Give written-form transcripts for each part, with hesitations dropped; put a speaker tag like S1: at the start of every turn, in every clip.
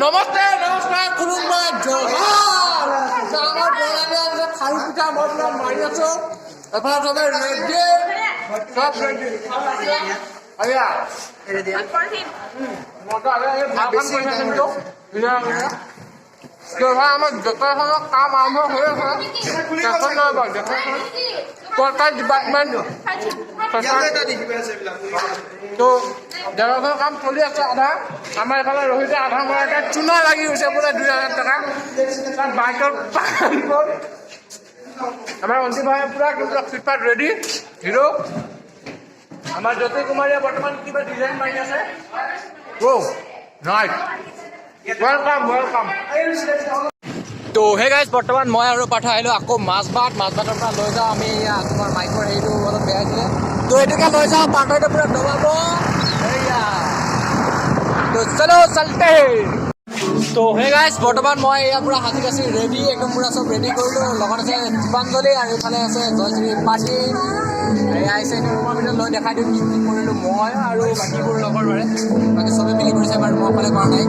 S1: নমস্তে নমস্কাৰ খুলুমবাই জহাৰ আমাৰ বৰালে খাৰু পিঠা মছলা মাৰি আছো এফালে চবে ৰেডি সব ৰেডি আয়া ৰেডি মজা আগে ভাল কাম কৰি আছে কিন্তু আমাৰ ডেকৰেশ্যনৰ কাম আৰম্ভ হৈ আছে টেনশ্যন নাই বাৰু ডেকৰেশ্যন কলকাতা ডিপাৰ্টমেণ্ট তো ডেকৰেশ্যনৰ কাম চলি আছে আধা আমাৰ এইফালে ৰহিতে আধা মৰাকে চূনা লাগি গৈছে বোলে 2,000 টকা তাত বাইকৰ আমাৰ অন্তিম ভাই পুৰা কিন্তু ফিটফাট ৰেডি হিৰো আমাৰ জ্যোতি কুমাৰীয়ে বৰ্তমান কিবা ডিজাইন মাৰি আছে নাইট ৱেলকাম তো হে গাইজ বৰ্তমান মই আৰু পাঠ আহিলোঁ আকৌ মাছবাটৰ পৰা লৈ যাওঁ আমি তোমাৰ মাইকৰ হেৰিটো অলপ বেয়া হৈছিলে তো এইটোকে লৈ যাওঁ পাঠতে পুৰা দবাব এয়া তো চলো চলতে তো হে গাইজ বৰ্তমান মই এয়া পুৰা সাজি কাচি ৰেডি একদম পুৰা চব ৰেডি কৰিলোঁ লগত আছে দীপাঞ্জলি আৰু ইফালে আছে জয়শ্ৰী পাৰ্টি এয়া আহিছে ৰুমৰ ভিতৰত লৈ দেখাই দিওঁ কি কৰিলোঁ মই আৰু বাকীবোৰ লগৰ দৰে বাকী চবে মিলি কৰিছে বাৰু মই অকলে কৰা নাই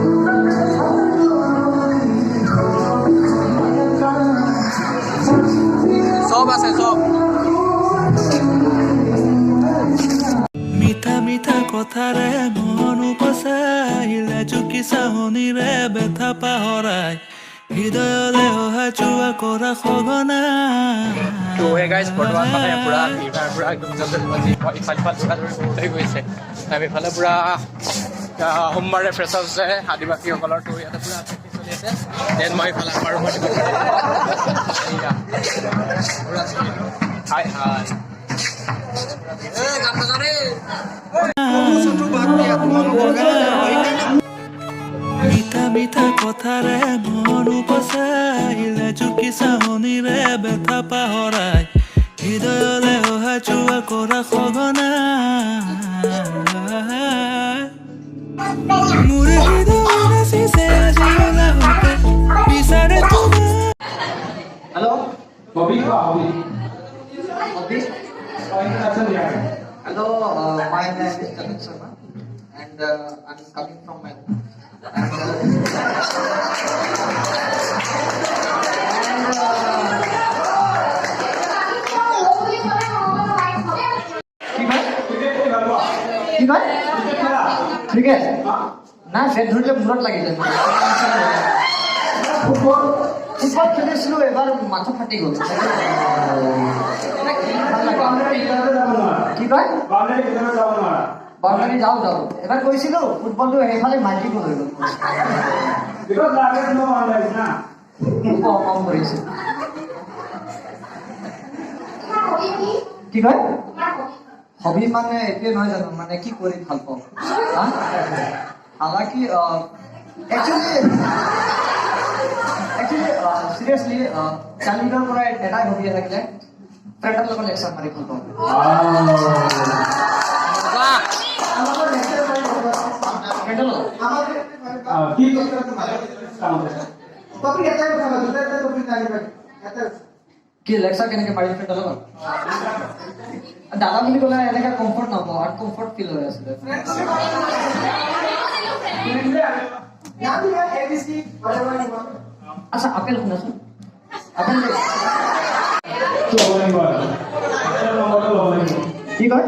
S1: সব আছে সব
S2: মিঠা মিঠা কথাৰে মন উপচাইলে চুকি চাহনিৰে বেথা পাহৰাই হৃদয়লে অহা চোৱা কৰা সঘনা
S1: তো হে গাইজ বৰ্তমান মানে পুৰা একদম ইফালে গৈছে আমি ইফালে পুৰা সোমবাৰে ফ্ৰেছাৰ্ছ আছে আদিবাসীসকলৰ তো ইয়াতে পুৰা চলি আছে দেন মই ইফালে আমাৰ ৰুমত হাই হাই
S2: মিঠা মিঠা কথাৰে মন উপচাইলে চুকি চাহনিৰে বেথা পাহৰাই হৃদয়লে অহা চোৱা কৰা সঘনা মোৰ হৃদয় নাচিছে আজি অনাহতে বিচাৰে তোমাৰ
S3: Hello?
S4: Bobby.
S3: Bobby?
S4: Hello, my name is Karan Sharma and I'm coming from my
S3: cricket না সে ধরলে মুরত লাগি যায় ফুটবল খেলেছিলো এবার মাথা ফাটি গল কি কয় বাউন্ডারি যাও এবার কৈছিল ফুটবলটো সেইফালে মাটি গল কম কৰিছে কি কয় হবি মানে এইটোৱে নহয় জানো মানে কি কৰি ভাল পাওঁ হালাকি একচুৱেলি চিৰিয়াছলি চাইল্ডহুডৰ পৰা এটাই হবি থাকিলে ফ্ৰেণ্ডৰ লগত লেকচাৰ মাৰি ভাল পাওঁ কি লেকচাৰ কেনেকে মাৰি ফ্ৰেণ্ডৰ লগত দাদা বুলি ক'লে এনেকে কমফৰ্ট নাপাওঁ আৰু কমফৰ্ট ফিল হৈ আছিলে আচ্ছা আপেল শুনাচোন আপেল কি কয়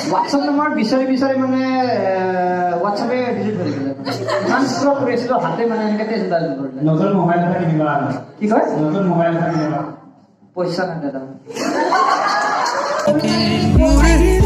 S3: হোৱাটছআপ নম্বৰ বিচাৰি মানে হোৱাটছআপে ডিলিট কৰি দিলে ইমান স্ক্ৰল কৰি আছিলো হাতে মানে এনেকে তেজ ওলাই কৰিলে
S5: নতুন মোবাইল এটা কিনিবা
S3: কি কয়
S5: নতুন মোবাইল এটা কিনিবা
S3: পইচা নাই দাদা
S2: মোৰ